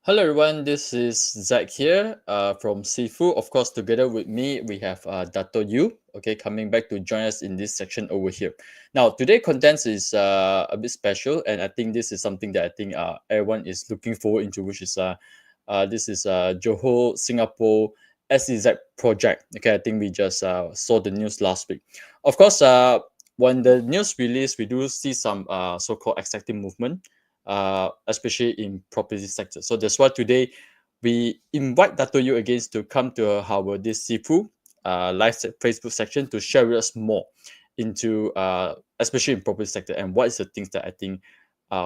Hello everyone, this is Zach here from Sifu. Of course, together with me, we have Dato Yu, okay, coming back to join us in this section over here. Now, today contents is a bit special, and I think this is something that I think everyone is looking forward into, which is this is Johor Singapore SEZ project. Okay, I think we just saw the news last week. Of course, when the news released, we do see some so-called exciting movement, especially in property sector. So that's why today we invite Dato Yu again to come to our this Sifu live Facebook section to share with us more into especially in property sector and what is the things that I think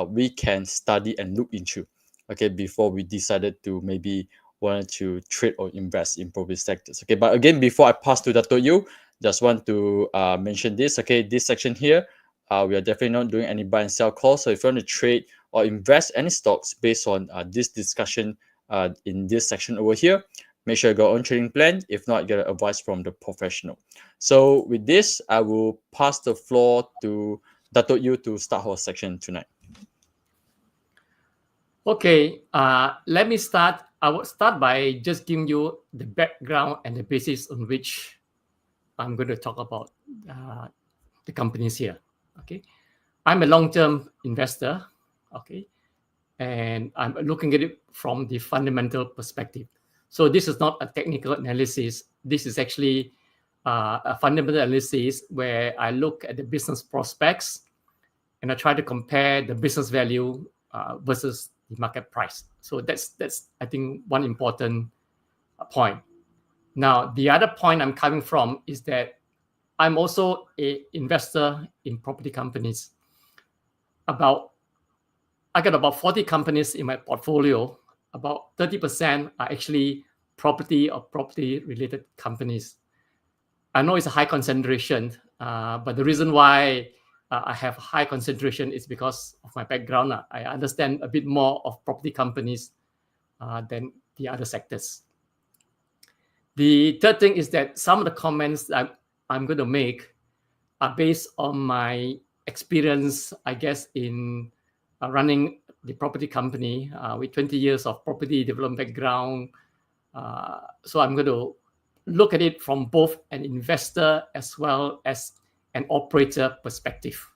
we can study and look into, okay, before we decided to maybe want to trade or invest in property sectors. Okay, but again, before I pass to Dato Yu, just want to mention this. Okay, this section here, we are definitely not doing any buy and sell calls. So if you want to trade or invest any stocks based on this discussion in this section over here, make sure you got your own trading plan. If not, get advice from the professional. So with this, I will pass the floor to Dato Yu to start our section tonight. Okay, let me start. I will start by just giving you the background and the basis on which I'm going to talk about the companies here. Okay, I'm a long-term investor. Okay, and I'm looking at it from the fundamental perspective. So this is not a technical analysis. This is actually a fundamental analysis where I look at the business prospects and I try to compare the business value versus the market price. So that's I think one important point. Now the other point I'm coming from is that I'm also an investor in property companies. I got about 40 companies in my portfolio. About 30% are actually property or property-related companies. I know it's a high concentration, but the reason why I have high concentration is because of my background. I understand a bit more of property companies than the other sectors. The third thing is that some of the comments that I'm going to make are based on my experience, I guess, in running the property company with 20 years of property development background. So I'm going to look at it from both an investor as well as an operator perspective.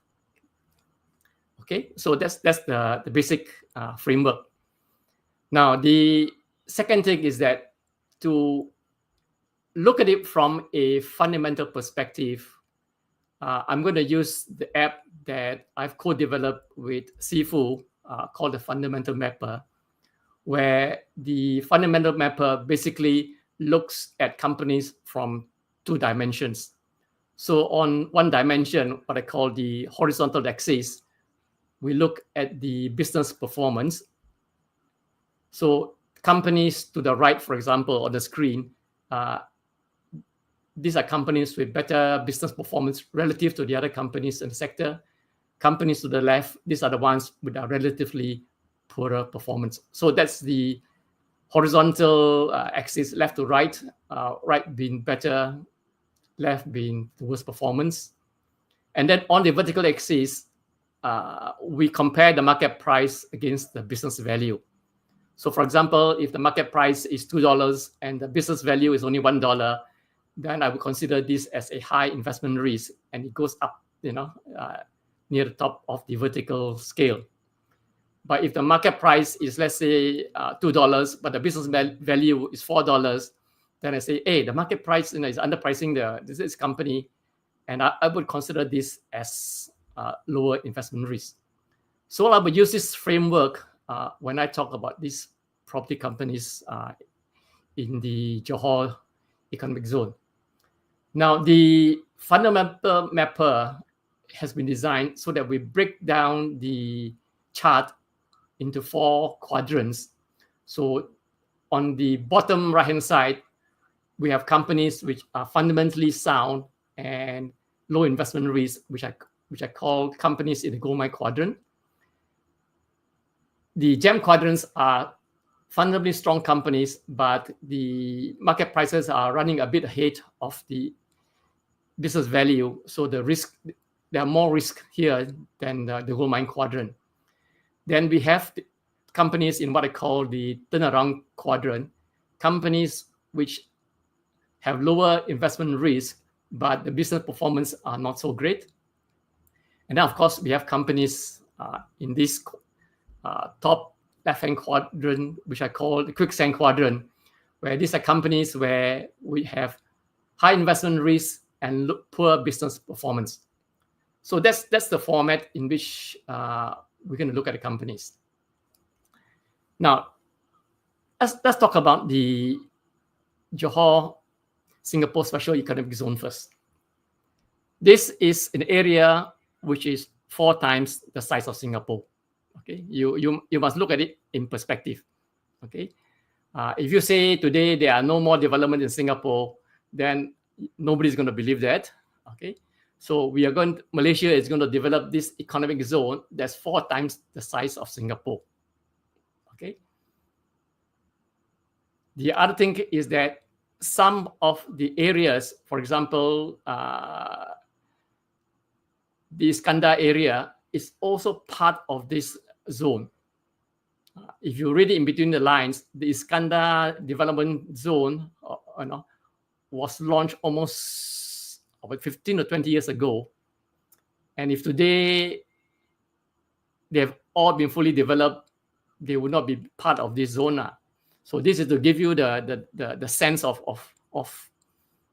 Okay, so that's the basic framework. Now, the second thing is that to look at it from a fundamental perspective, I'm going to use the app that I've co-developed with Sifu called the Fundamental Mapper, where the Fundamental Mapper basically looks at companies from two dimensions. So on one dimension, what I call the horizontal axis, we look at the business performance. So companies to the right, for example, on the screen, these are companies with better business performance relative to the other companies in the sector. Companies to the left, these are the ones with a relatively poorer performance. So that's the horizontal axis, left to right, right being better, left being the worst performance. And then on the vertical axis, we compare the market price against the business value. So for example, if the market price is $2 and the business value is only $1, then I would consider this as a high investment risk, and it goes up, near the top of the vertical scale. But if the market price is, let's say, $2, but the business value is $4, then I say, hey, the market price is underpricing this company, and I would consider this as lower investment risk. So I would use this framework when I talk about these property companies in the Johor economic zone. Now, the fundamental mapper has been designed so that we break down the chart into 4 quadrants. So on the bottom right-hand side, we have companies which are fundamentally sound and low investment risk, which I call companies in the gold mine quadrant. The gem quadrants are fundamentally strong companies, but the market prices are running a bit ahead of the business value. So the risk, there are more risk here than the gold mine quadrant. Then we have the companies in what I call the turnaround quadrant, companies which have lower investment risk, but the business performance are not so great. And then, of course, we have companies in this top left-hand quadrant, which I call the quicksand quadrant, where these are companies where we have high investment risk and poor business performance. So that's the format in which we're going to look at the companies. Now, let's talk about the Johor Singapore Special Economic Zone first. This is an area which is 4 times the size of Singapore. Okay, you must look at it in perspective. Okay, if you say today there are no more development in Singapore, then nobody's going to believe that. Okay, so Malaysia is going to develop this economic zone that's 4 times the size of Singapore. Okay. The other thing is that some of the areas, for example, the Iskandar area is also part of this zone. If you read it in between the lines, the Iskandar development zone was launched almost about 15 or 20 years ago. And if today they have all been fully developed, they would not be part of this zone. So this is to give you the sense of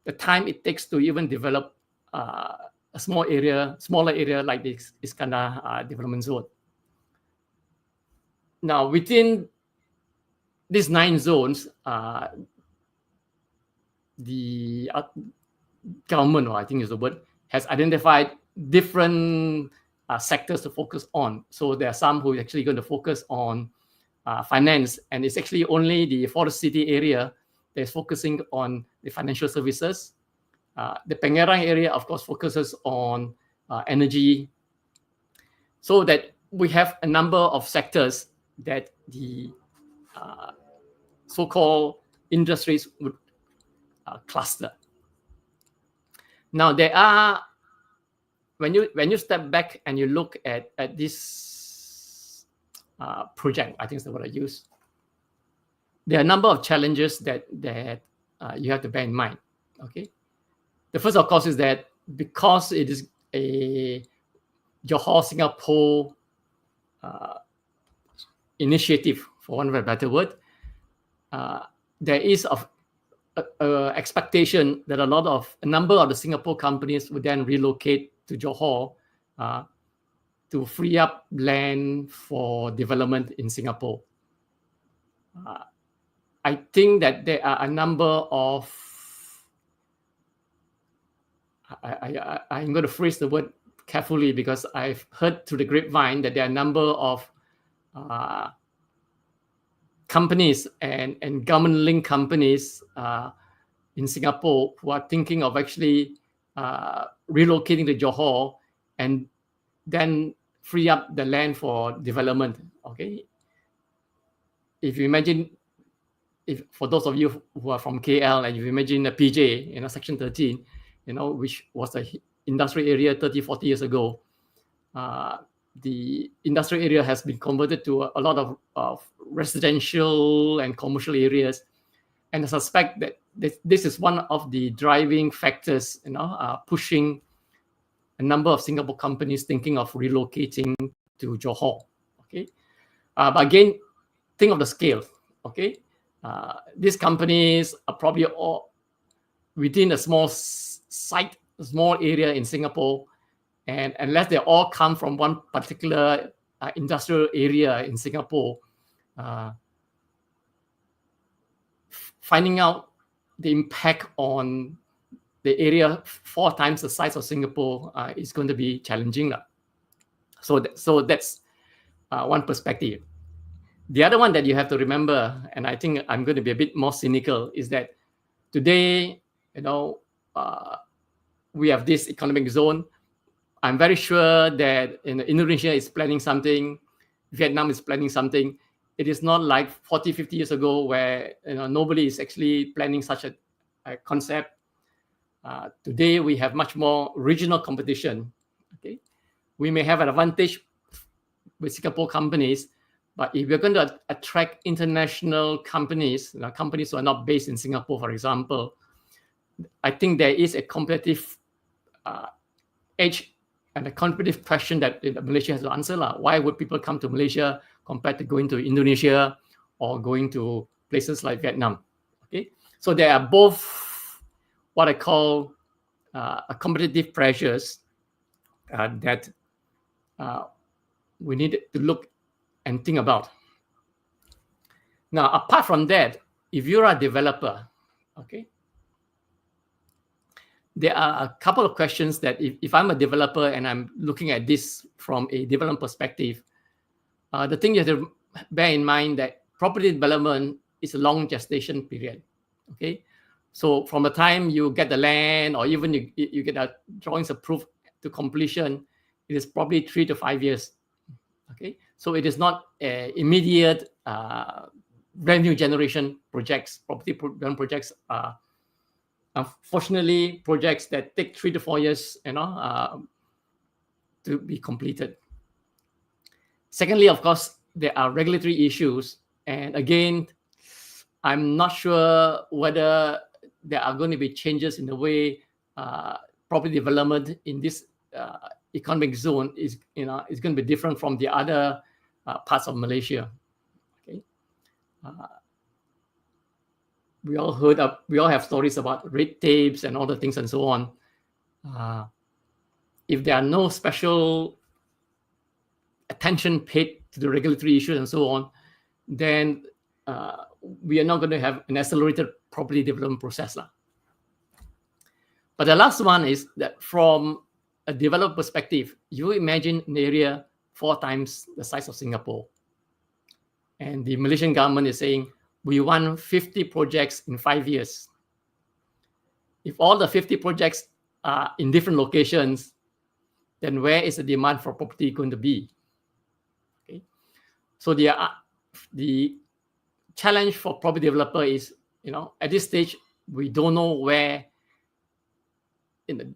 the time it takes to even develop a smaller area like the Iskandar development zone. Now, within these 9 zones, the government, or I think is the word, has identified different sectors to focus on. So there are some who are actually going to focus on finance, and it's actually only the Forest City area that is focusing on the financial services. The Pengerang area, of course, focuses on energy. So that we have a number of sectors that the so-called industries would cluster. Now, there are, when you step back and you look at this project, I think is the word I use, there are a number of challenges that you have to bear in mind. Okay, the first, of course, is that because it is a Johor Singapore initiative, for want of a better word, there is expectation that a number of the Singapore companies would then relocate to Johor to free up land for development in Singapore. I think that there are a number of, I'm going to phrase the word carefully because I've heard through the grapevine that there are a number of companies and government-linked companies in Singapore who are thinking of actually relocating to Johor and then free up the land for development. Okay, if you imagine, for those of you who are from KL, and if you imagine a PJ, Section 13, which was the industrial area 30, 40 years ago, the industrial area has been converted to a lot of residential and commercial areas. And I suspect that this is one of the driving factors, pushing a number of Singapore companies thinking of relocating to Johor. Okay, but again, think of the scale. Okay, these companies are probably all within a small site, a small area in Singapore, and unless they all come from one particular industrial area in Singapore, finding out the impact on the area 4 times the size of Singapore is going to be challenging. So that's one perspective. The other one that you have to remember, and I think I'm going to be a bit more cynical, is that today, we have this economic zone. I'm very sure that Indonesia is planning something, Vietnam is planning something. It is not like 40, 50 years ago where nobody is actually planning such a concept. Today, we have much more regional competition. Okay, we may have an advantage with Singapore companies, But if we're going to attract international companies, companies who are not based in Singapore, for example, I think there is a competitive edge and a competitive question that Malaysia has to answer. Why would people come to Malaysia compared to going to Indonesia or going to places like Vietnam? Okay, so there are both what I call competitive pressures that we need to look and think about. Now, apart from that, if you're a developer, okay, there are a couple of questions that if I'm a developer and I'm looking at this from a development perspective, the thing you have to bear in mind that property development is a long gestation period, okay? So from the time you get the land or even you get the drawings approved to completion, it is probably 3 to 5 years, okay? So it is not immediate revenue generation projects. Property development projects are unfortunately projects that take 3 to 4 years, to be completed. Secondly, of course, there are regulatory issues, and again, I'm not sure whether there are going to be changes in the way property development in this economic zone is going to be different from the other parts of Malaysia. Okay, we all have stories about red tapes and all the things and so on. If there are no special attention paid to the regulatory issues and so on, then we are not going to have an accelerated property development process. But the last one is that from a developer perspective, you imagine an area 4 times the size of Singapore. And the Malaysian government is saying, we want 50 projects in 5 years. If all the 50 projects are in different locations, then where is the demand for property going to be? Okay. So the challenge for property developer is, at this stage, we don't know where the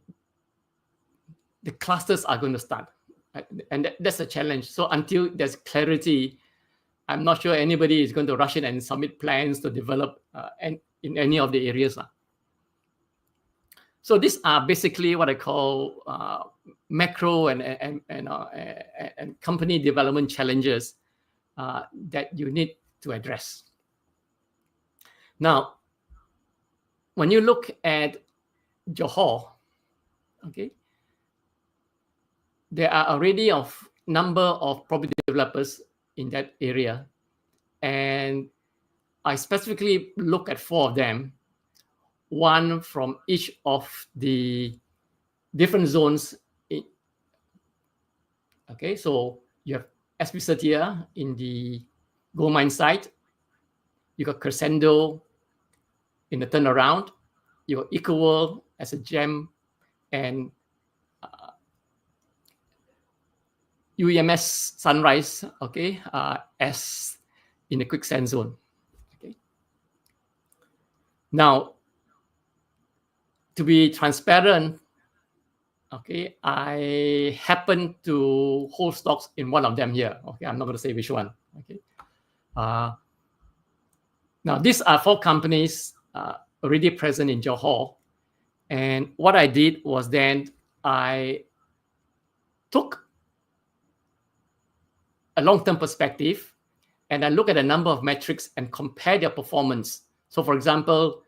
clusters are going to start. And that's a challenge. So until there's clarity, I'm not sure anybody is going to rush in and submit plans to develop in any of the areas. So these are basically what I call macro and company development challenges that you need to address. Now, when you look at Johor, okay, there are already a number of property developers in that area, and I specifically look at 4 of them, one from each of the different zones. Okay, so you have SPZ here in the gold mine site, you got Crescendo in the turnaround, you got EcoWorld as a gem, and UEMS Sunrise, okay, as in the quicksand zone. Okay. Now, to be transparent, okay, I happen to hold stocks in one of them here. Okay, I'm not going to say which one. Okay. Now, these are 4 companies already present in Johor, and what I did was then I took a long-term perspective, and I look at a number of metrics and compare their performance. So, for example,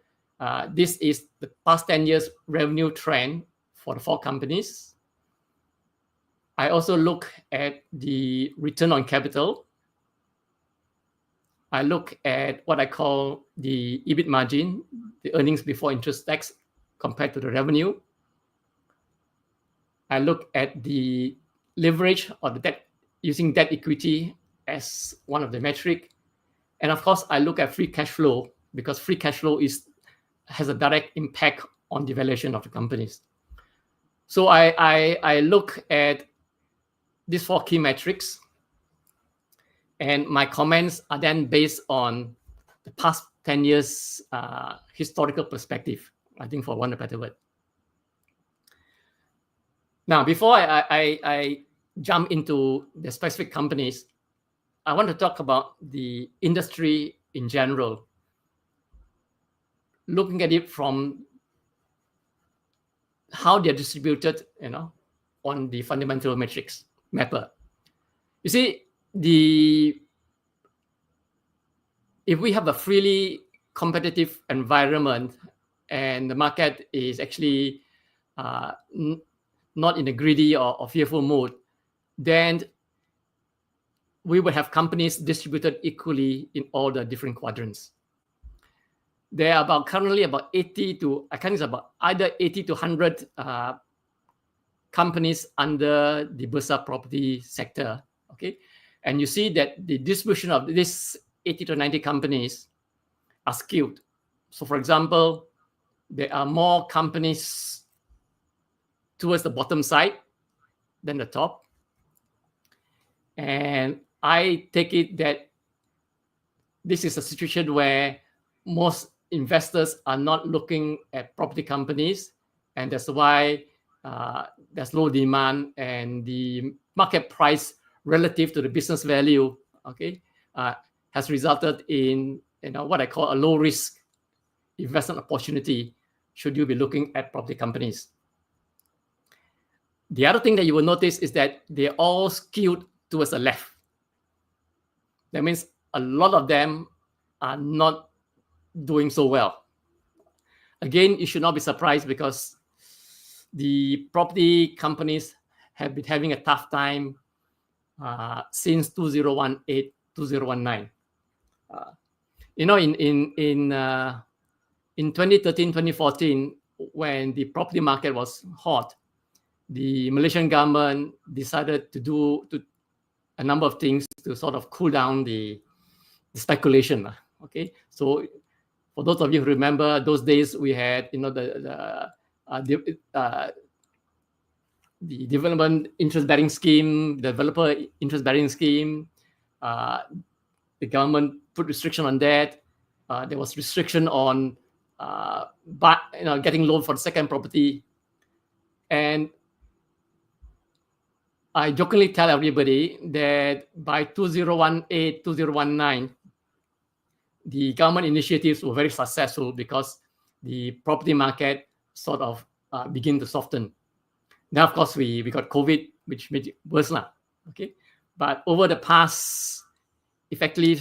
this is the past 10 years revenue trend for the 4 companies. I also look at the return on capital. I look at what I call the EBIT margin, the earnings before interest tax compared to the revenue. I look at the leverage or the debt, using debt equity as one of the metric. And of course, I look at free cash flow, because free cash flow has a direct impact on the valuation of the companies. So I look at these 4 key metrics, and my comments are then based on the past 10 years historical perspective, I think, for want of a better word. Now, before I jump into the specific companies, I want to talk about the industry in general, looking at it from how they're distributed, on the fundamental matrix mapper. You see, if we have a freely competitive environment and the market is actually not in a greedy or fearful mode, then we will have companies distributed equally in all the different quadrants. There are currently about 80 to, I think it's about either 80 to 100 companies under the Bursa property sector, okay? And you see that the distribution of these 80 to 90 companies are skewed. So for example, there are more companies towards the bottom side than the top. And I take it that this is a situation where most investors are not looking at property companies, and that's why there's low demand and the market price relative to the business value, okay, has resulted in what I call a low risk investment opportunity should you be looking at property companies. The other thing that you will notice is that they're all skewed towards the left. That means a lot of them are not doing so well. Again, you should not be surprised because the property companies have been having a tough time since 2018, 2019. In 2013, 2014, when the property market was hot, the Malaysian government decided to do a number of things to sort of cool down the speculation. Okay, so for those of you who remember those days, we had the development interest-bearing scheme, developer interest-bearing scheme. The government put restriction on that. There was restriction on getting loan for the second property. And I jokingly tell everybody that by 2018, 2019, the government initiatives were very successful because the property market sort of began to soften. Now, of course, we got COVID, which made it worse now. Okay, but over the past, effectively,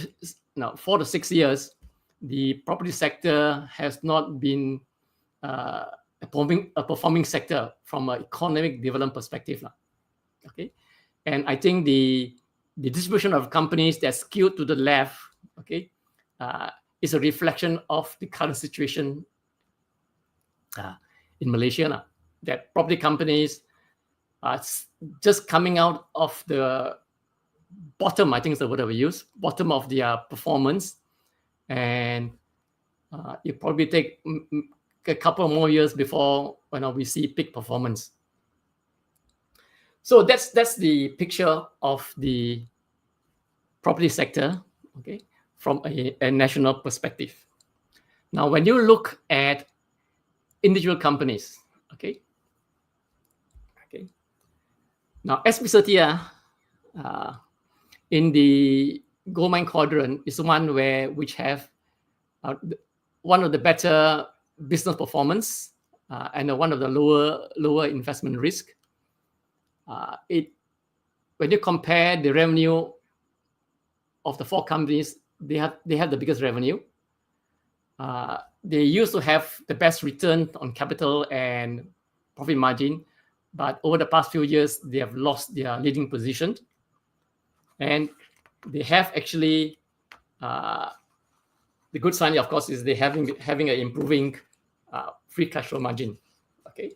4 to 6 years, the property sector has not been a performing sector from an economic development perspective now. Okay, and I think the distribution of companies that skewed to the left, okay, is a reflection of the current situation in Malaysia now. That property companies are just coming out of the bottom, I think is the word I would use, bottom of their performance, and it probably take a couple more years before we see peak performance. So that's the picture of the property sector, okay, from a national perspective. Now, when you look at individual companies, okay. Now, SPSEZ in the gold mine quadrant is one which have one of the better business performance and one of the lower investment risk. When you compare the revenue of the 4 companies, they have the biggest revenue. They used to have the best return on capital and profit margin, but over the past few years, they have lost their leading position. And they have actually, the good sign, of course, is they having an improving free cash flow margin. Okay.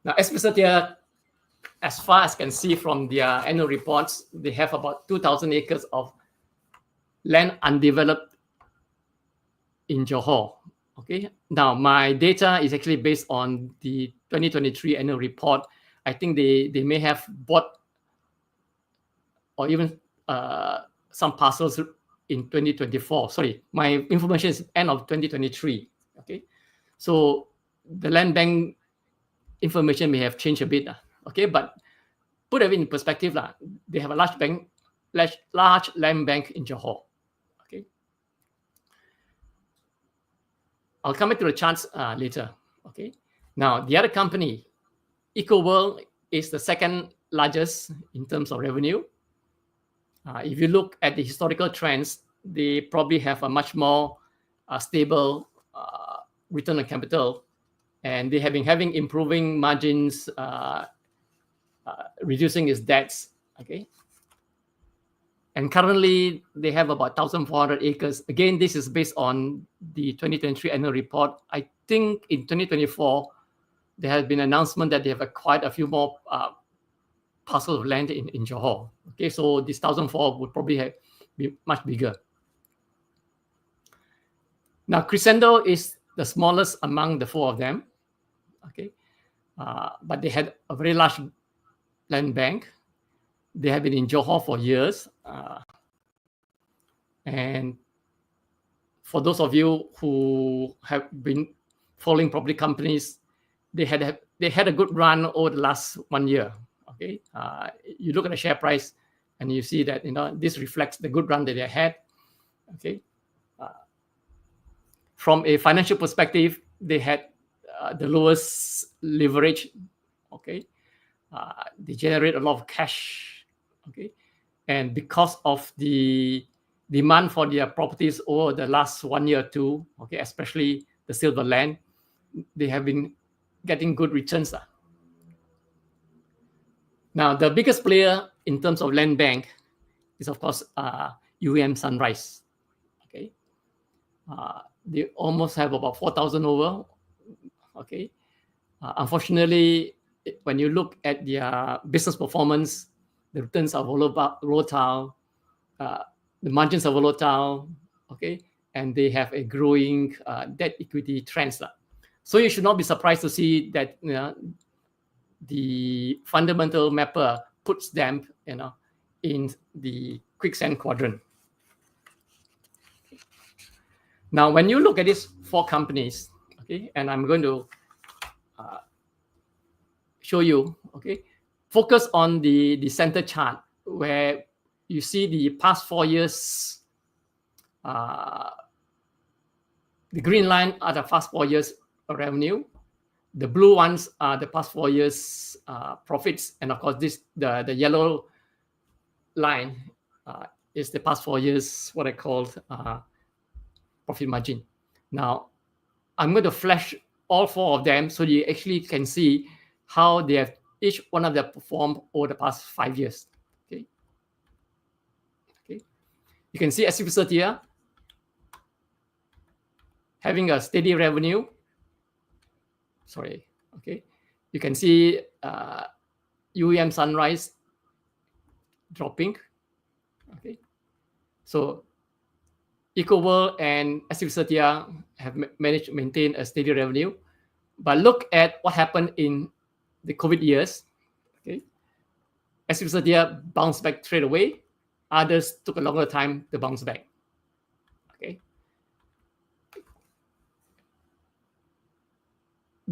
Now, SPSEZ, as far as I can see from their annual reports, they have about 2,000 acres of land undeveloped in Johor. Okay. Now, my data is actually based on the 2023 annual report. I think they may have bought or even some parcels in 2024. Sorry, my information is end of 2023. Okay. So the land bank information may have changed a bit. Okay, but put it in perspective, they have a large bank large land bank in Johor. Okay, I'll come back to the charts later. Okay, now the other company, EcoWorld, is the second largest in terms of revenue. If you look at the historical trends, they probably have a much more stable return on capital, and they have been having improving margins, reducing its debts. Okay, and currently they have about 1,400 acres. Again, this is based on the 2023 annual report. I think in 2024 there has been an announcement that they have acquired a few more parcels of land in Johor. Okay, so this 1,400 would probably be much bigger. Now, Crescendo is the smallest among the four of them. Okay, but they had a very large land bank. They have been in Johor for years. And for those of you who have been following property companies, they had a good run over the last 1 year. Okay, you look at the share price and you see that this reflects the good run that they had. Okay, from a financial perspective, they had the lowest leverage. Okay, they generate a lot of cash. Okay, and because of the demand for their properties over the last 1 year or two, okay, especially the silver land, they have been getting good returns. Now, the biggest player in terms of land bank is, of course, Sunrise. Okay, they almost have about 4,000 over. Okay, unfortunately, when you look at their business performance, the returns are volatile, the margins are volatile. Okay, and they have a growing debt equity trends. So you should not be surprised to see that the fundamental mapper puts them in the quicksand quadrant. Now, when you look at these four companies, okay, and I'm going to show you, okay, focus on the center chart where you see the past 4 years. The green line are the past 4 years of revenue. The blue ones are the past 4 years profits, and of course, the yellow line is the past 4 years what I called profit margin. Now, I'm going to flash all four of them so you actually can see how they have each one of them performed over the past 5 years. Okay. Okay. You can see SEZ here having a steady revenue. Sorry. Okay. You can see Sunrise dropping. Okay. So EcoWorld and SEZ have managed to maintain a steady revenue. But look at what happened in the COVID years. Okay. SEZ bounced back straight away. Others took a longer time to bounce back. Okay.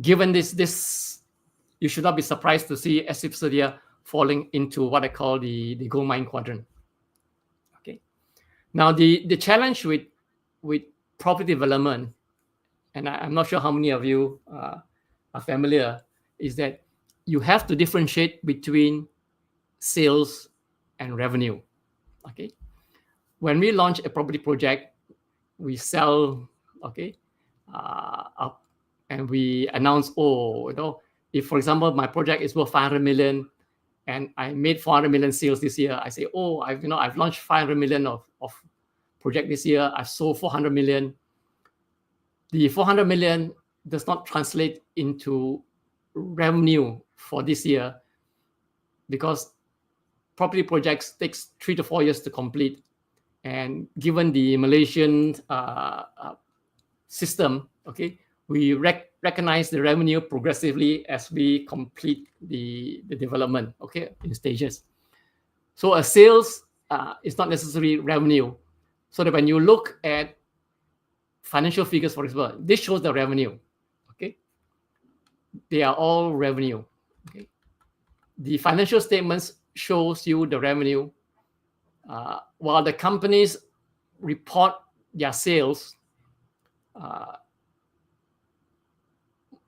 Given this, you should not be surprised to see SEZ falling into what I call the gold mine quadrant. Okay. Now the challenge with property development, and I'm not sure how many of you are familiar, is that you have to differentiate between sales and revenue. Okay. When we launch a property project, we sell. Okay. And we announce, if, for example, my project is worth 500 million and I made 400 million sales this year, I say, I've launched 500 million of project this year. I've sold 400 million. The 400 million does not translate into revenue for this year because property projects takes 3 to 4 years to complete. And given the Malaysian system, okay, we recognize the revenue progressively as we complete the development, okay, in stages. So a sales is not necessarily revenue. So that when you look at financial figures, for example, this shows the revenue, okay? They are all revenue, okay? The financial statements shows you the revenue while the companies report their sales,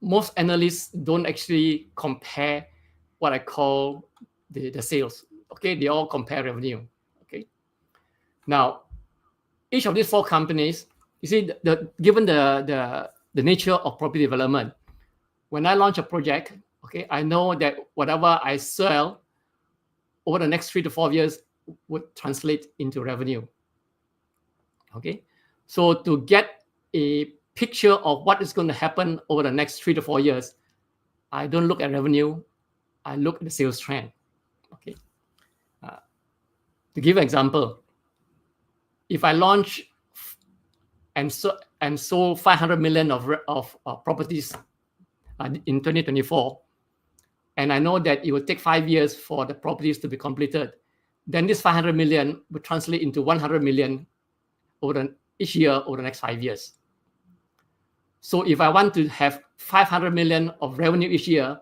most analysts don't actually compare what I call the sales. Okay, they all compare revenue. Okay, now each of these 4 companies, you see, given the nature of property development, when I launch a project, okay, I know that whatever I sell over the next 3 to 4 years would translate into revenue. Okay, so to get a picture of what is going to happen over the next 3 to 4 years, I don't look at revenue, I look at the sales trend. Okay, to give an example, if I launch and sold 500 million of properties in 2024, and I know that it will take 5 years for the properties to be completed, then this 500 million will translate into 100 million each year over the next 5 years. So if I want to have 500 million of revenue each year,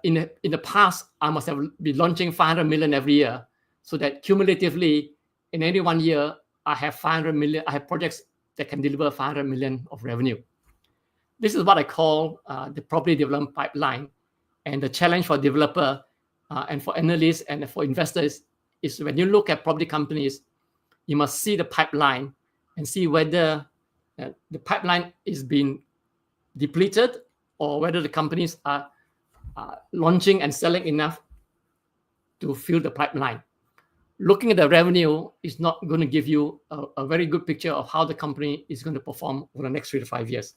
in the past, I must have been launching 500 million every year, so that cumulatively, in any 1 year, I have 500 million. I have projects that can deliver 500 million of revenue. This is what I call the property development pipeline. And the challenge for developer and for analysts and for investors is when you look at property companies, you must see the pipeline and see whether the pipeline is being depleted or whether the companies are launching and selling enough to fill the pipeline. Looking at the revenue is not going to give you a very good picture of how the company is going to perform over the next 3 to 5 years.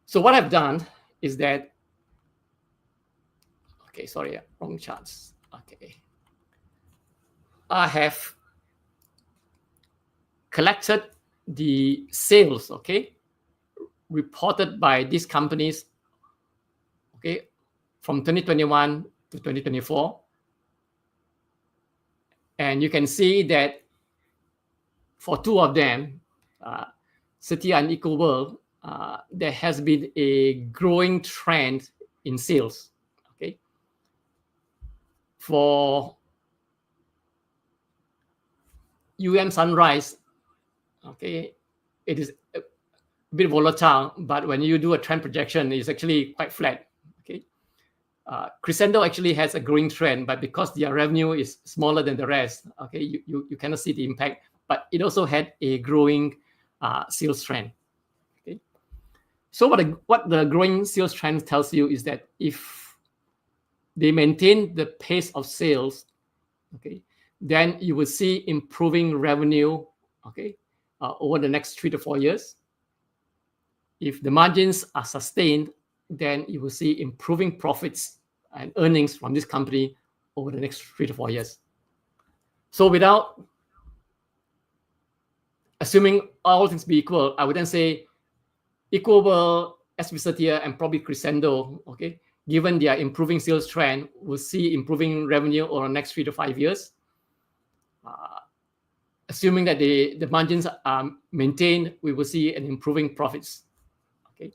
So what I've done is that, okay, sorry, wrong charts. Okay, I have collected the sales, okay, reported by these companies, okay, from 2021 to 2024. And you can see that for 2 of them, Setia and EcoWorld, there has been a growing trend in sales. Okay, for Sunrise, okay, it is a bit volatile, but when you do a trend projection, it's actually quite flat. Okay, Crescendo actually has a growing trend, but because their revenue is smaller than the rest, okay, you cannot see the impact. But it also had a growing sales trend. Okay, so what the growing sales trend tells you is that if they maintain the pace of sales, okay, then you will see improving revenue, okay, over the next 3 to 4 years. If the margins are sustained, then you will see improving profits and earnings from this company over the next 3 to 4 years. So without assuming all things be equal, I would then say EcoWorld, Setia, and probably Crescendo, okay, given their improving sales trend, will see improving revenue over the next 3 to 5 years. Assuming that the margins are maintained, we will see an improving profits. Okay.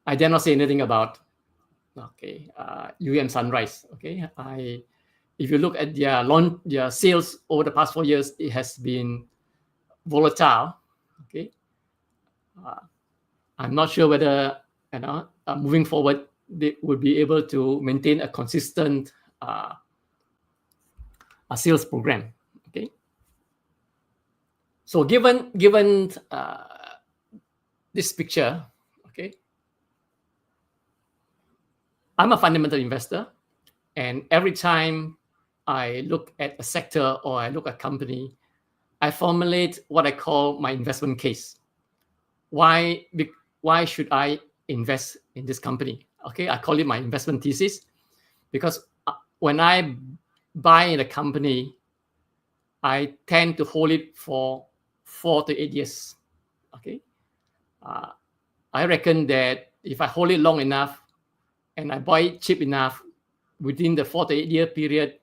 I dare not say anything about Sunrise. Okay, if you look at their sales over the past 4 years, it has been volatile. Okay, I'm not sure whether moving forward they would be able to maintain a consistent a sales program. Okay, so given this picture, okay, I'm a fundamental investor, and every time I look at a sector or I look at a company, I formulate what I call my investment case. Why should I invest in this company? Okay, I call it my investment thesis, because when I buy in a company, I tend to hold it for 4 to 8 years. Okay, I reckon that if I hold it long enough and I buy it cheap enough, within the 4 to 8 year period,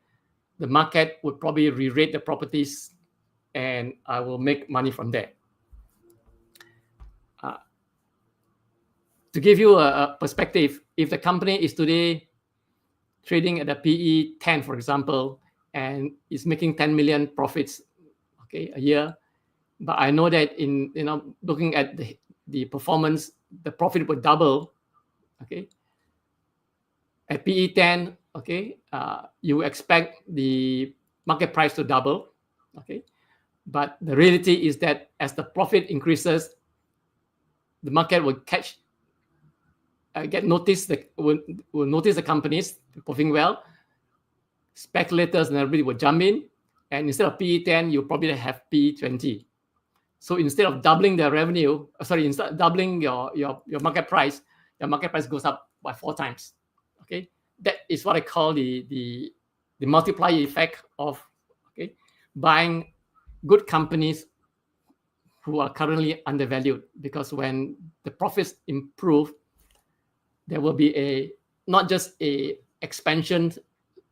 the market would probably re-rate the properties and I will make money from there. To give you a perspective, if the company is today trading at a PE 10, for example, and is making 10 million profits, okay, a year. But I know that in looking at the performance, the profit would double, okay. At PE 10, okay, you expect the market price to double, okay. But the reality is that as the profit increases, the market will will notice the companies performing well. Speculators and everybody will jump in, and instead of PE 10, you probably have PE 20. So instead of doubling the revenue, instead of doubling your market price, your market price goes up by 4 times. Okay, that is what I call the multiplier effect of buying good companies who are currently undervalued, because when the profits improve, there will be not just a expansion,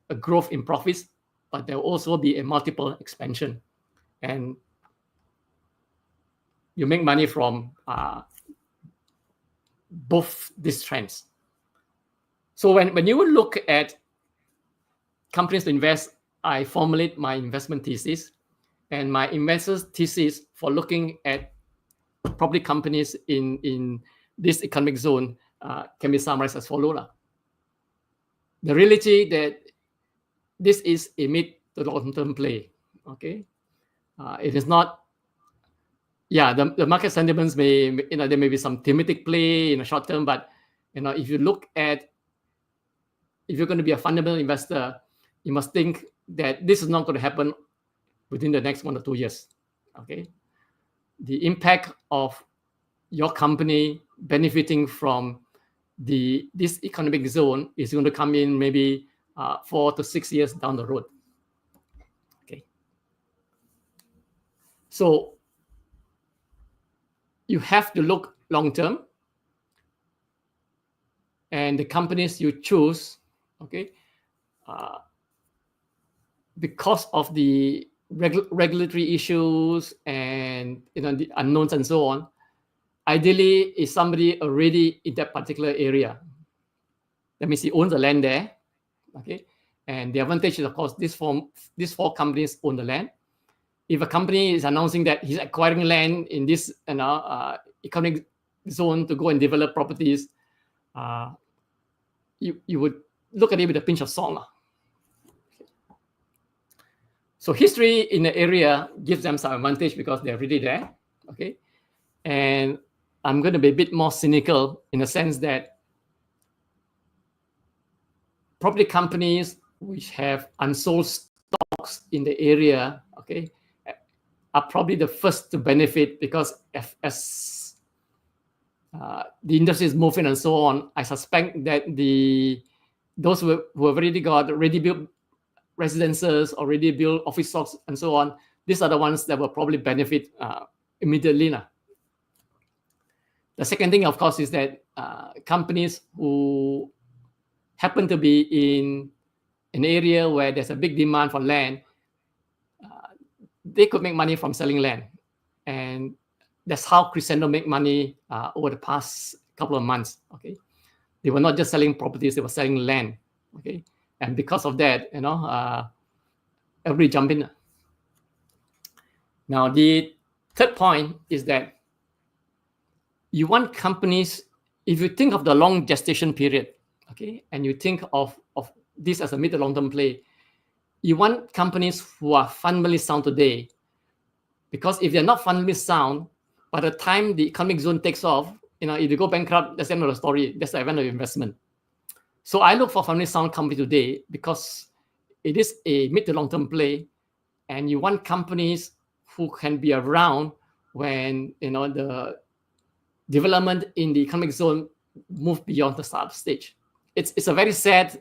a growth in profits, but there will also be a multiple expansion, and you make money from both these trends. So when you look at companies to invest, I formulate my investment thesis, and my investors' thesis for looking at property companies in this economic zone can be summarized as follows. The reality that this is a mid to long-term play. Okay, it is not. Yeah, the market sentiments there may be some thematic play in the short term, but if you look at, if you're going to be a fundamental investor, you must think that this is not going to happen within the next 1 or 2 years. Okay, the impact of your company benefiting from this economic zone is going to come in maybe 4 to 6 years down the road. Okay, so you have to look long term, and the companies you choose, okay, because of the regulatory issues and the unknowns and so on, ideally is somebody already in that particular area. That means he owns the land there, okay. And the advantage is, of course, these 4 companies own the land. If a company is announcing that he's acquiring land in this economic zone to go and develop properties, you would look at it with a pinch of salt. So history in the area gives them some advantage because they're already there. Okay, and I'm going to be a bit more cynical in the sense that property companies which have unsold stocks in the area, okay, are probably the first to benefit, because as the industry is moving and so on, I suspect that those who have already got ready-built residences, already built office stocks and so on, these are the ones that will probably benefit immediately. The second thing, of course, is that companies who happen to be in an area where there's a big demand for land, they could make money from selling land. And that's how Crescendo make money over the past couple of months. Okay, they were not just selling properties, they were selling land. Okay, and because of that, everybody jump in. Now, the third point is that you want companies, if you think of the long gestation period, okay, and you think of this as a mid to long-term play, you want companies who are fundamentally sound today, because if they're not fundamentally sound, by the time the economic zone takes off, if you go bankrupt, that's the end of the story. That's the end of investment. So I look for fundamentally sound company today because it is a mid to long-term play, and you want companies who can be around when the development in the economic zone move beyond the startup stage. It's a very sad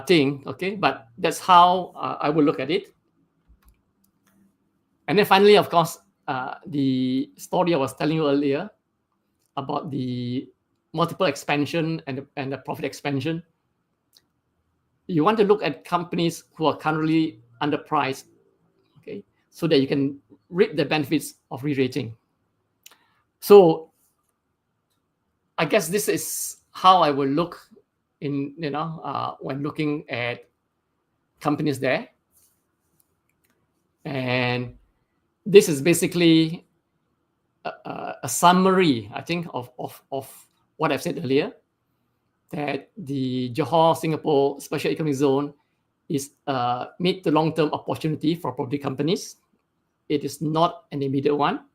thing, okay, but that's how I would look at it. And then finally, of course, the story I was telling you earlier about the multiple expansion and the profit expansion. You want to look at companies who are currently underpriced, okay, so that you can reap the benefits of re-rating. So I guess this is how I will look in when looking at companies there. And this is basically a summary, I think, of what I've said earlier, that the Johor Singapore Special Economic Zone is a mid to long-term opportunity for property companies. It is not an immediate one.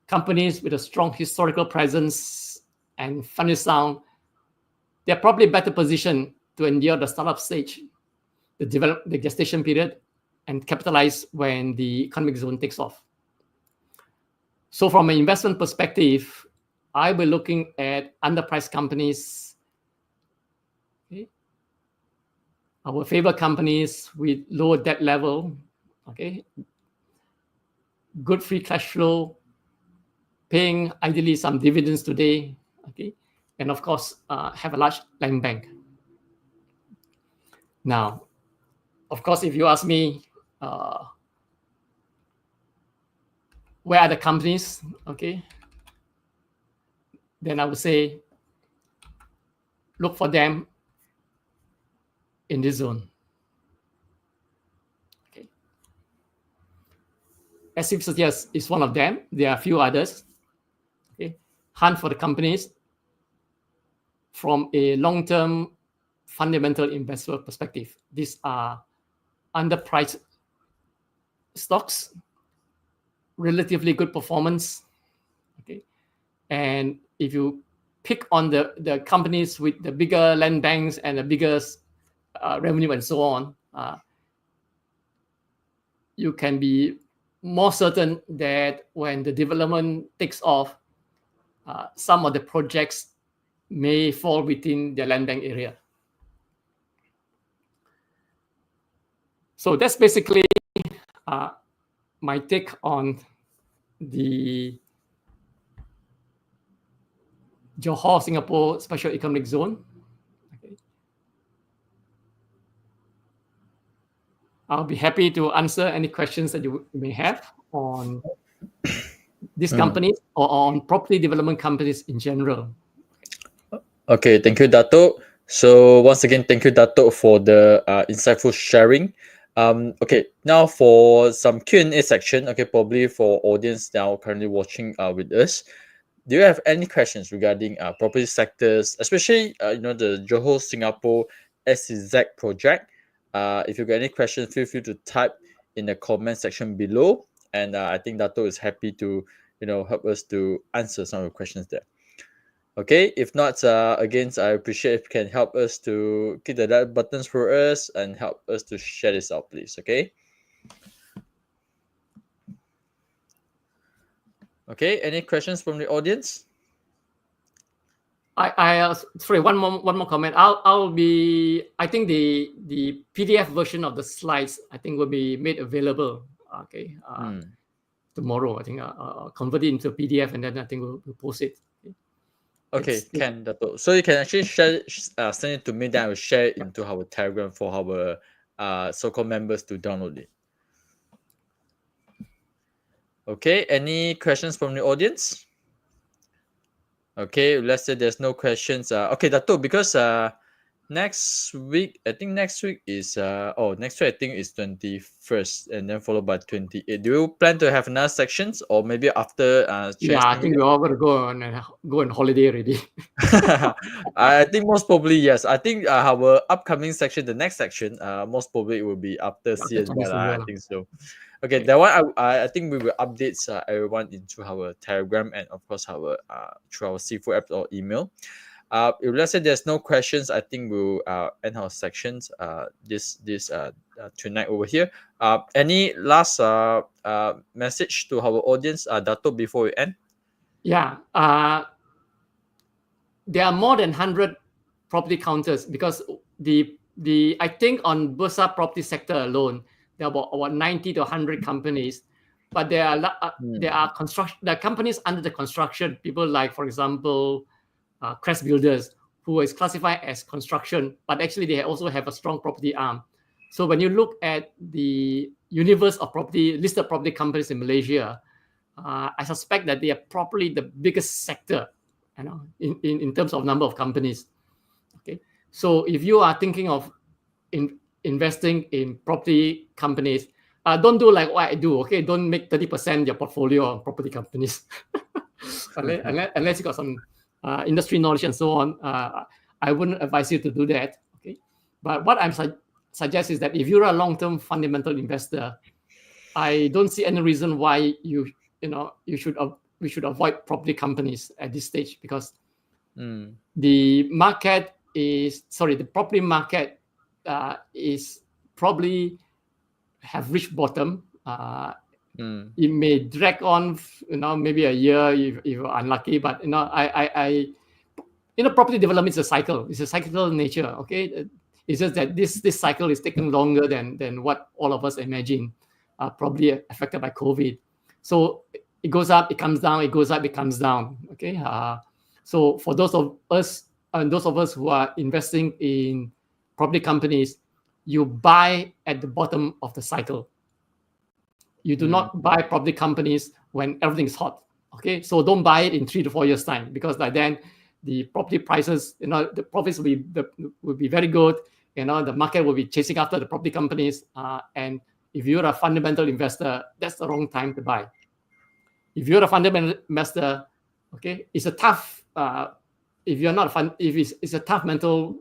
Companies with a strong historical presence and funding sound, they're probably better positioned to endure the startup stage, the gestation period, and capitalize when the economic zone takes off. So from an investment perspective, I will be looking at underpriced companies, okay? Our favorite companies with lower debt level, okay? Good free cash flow, paying ideally some dividends today, okay? And of course, have a large land bank. Now, of course, if you ask me, where are the companies, okay? Then I would say, look for them in this zone. Okay. JS-SEZ is one of them. There are a few others. Okay. Hunt for the companies from a long-term fundamental investor perspective. These are underpriced stocks, relatively good performance. Okay. And if you pick on the companies with the bigger land banks and the biggest revenue and so on, you can be more certain that when the development takes off, some of the projects may fall within the land bank area. So that's basically my take on the Johor Singapore Special Economic Zone. Okay. I'll be happy to answer any questions that you may have on these companies or on property development companies in general. Okay, thank you, Dato. So once again, thank you, Dato, for the insightful sharing. Okay, now for some Q&A section, okay, probably for audience now currently watching with us. Do you have any questions regarding property sectors, especially the Johor Singapore SEZ project? If you got any questions, feel free to type in the comment section below, and I think Dato is happy to help us to answer some of the questions there. Okay, if not, again, I appreciate if you can help us to click the like buttons for us and help us to share this out, please. Okay. Okay, any questions from the audience? Sorry, one more comment. I think the PDF version of the slides, I think, will be made available. Okay. Tomorrow, I think I'll convert it into a PDF and then I think we'll post it. Okay, can Dato. So you can actually share, send it to me, then I will share it into our Telegram for our so-called members to download it. Okay, any questions from the audience? Okay, let's say there's no questions. Okay, Dato, because next week is next week I think is 21st and then followed by 28th. Do you plan to have another sections or maybe after Yeah, I think we're all going to go on holiday already. I think most probably yes. I think our upcoming section, the next section, most probably it will be after CS. I think so. Okay, that one I think we will update everyone into our Telegram and of course our through our Seafood app or email. If let's say there's no questions, I think we'll end our sections this tonight over here. Any last message to our audience, Dato, before we end? Yeah, there are more than 100 property counters because I think on Bursa property sector alone, there are about 90 to 100 companies, but there are companies under the construction. People like, for example, Crest Builders, who is classified as construction, but actually they also have a strong property arm. So when you look at the universe of listed property companies in Malaysia, I suspect that they are probably the biggest sector, in terms of number of companies. Okay. So if you are thinking of investing in property companies, don't do like what I do. Okay, don't make 30% your portfolio on property companies, unless you got some industry knowledge and so on. I wouldn't advise you to do that. Okay, but what I'm suggest is that if you're a long-term fundamental investor, I don't see any reason why we should avoid property companies at this stage, because the property market is probably have reached bottom. It may drag on, maybe a year if you're unlucky, but property development is a cycle. It's a cyclical nature. Okay, it's just that this cycle is taking longer than what all of us imagine. Probably affected by COVID. So it goes up, it comes down, it goes up, it comes down. Okay. So for those of us who are investing in property companies, you buy at the bottom of the cycle. You do not buy property companies when everything is hot. Okay. So don't buy it in 3 to 4 years time, because by then the property prices, the profits will be very good. The market will be chasing after the property companies, and if you're a fundamental investor, that's the wrong time to buy. If you're a fundamental investor, okay, it's a tough. If you're not it's a tough mental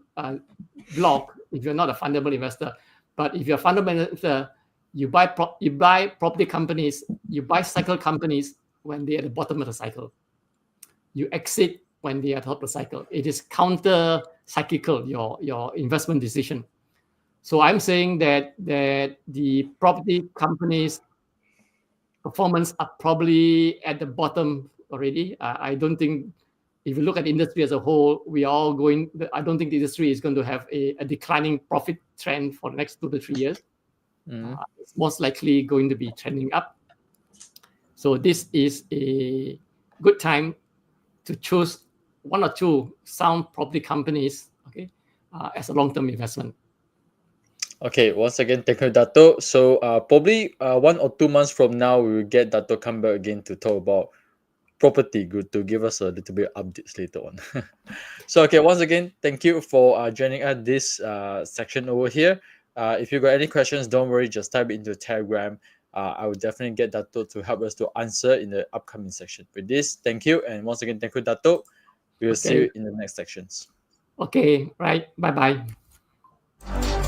block if you're not a fundamental investor. But if you're a fundamental investor, you buy property companies, you buy cycle companies when they're at the bottom of the cycle. You exit when they're at the top of the cycle. It is counter cyclical, your investment decision. So I'm saying that the property companies' performance are probably at the bottom already. I don't think, if you look at the industry as a whole, I don't think the industry is going to have a declining profit trend for the next 2 to 3 years. It's most likely going to be trending up. So this is a good time to choose 1 or 2 sound property companies, okay, as a long-term investment. Okay, once again, thank you, Dato. So probably 1 or 2 months from now, we will get Dato come back again to talk about property, good, to give us a little bit of updates later on. So okay, once again, thank you for joining us this section over here. If you got any questions, don't worry, just type it into Telegram. I will definitely get Dato to help us to answer in the upcoming section. With this, thank you, and once again, thank you, Dato. We will see you in the next sections. Okay, right. Bye-bye.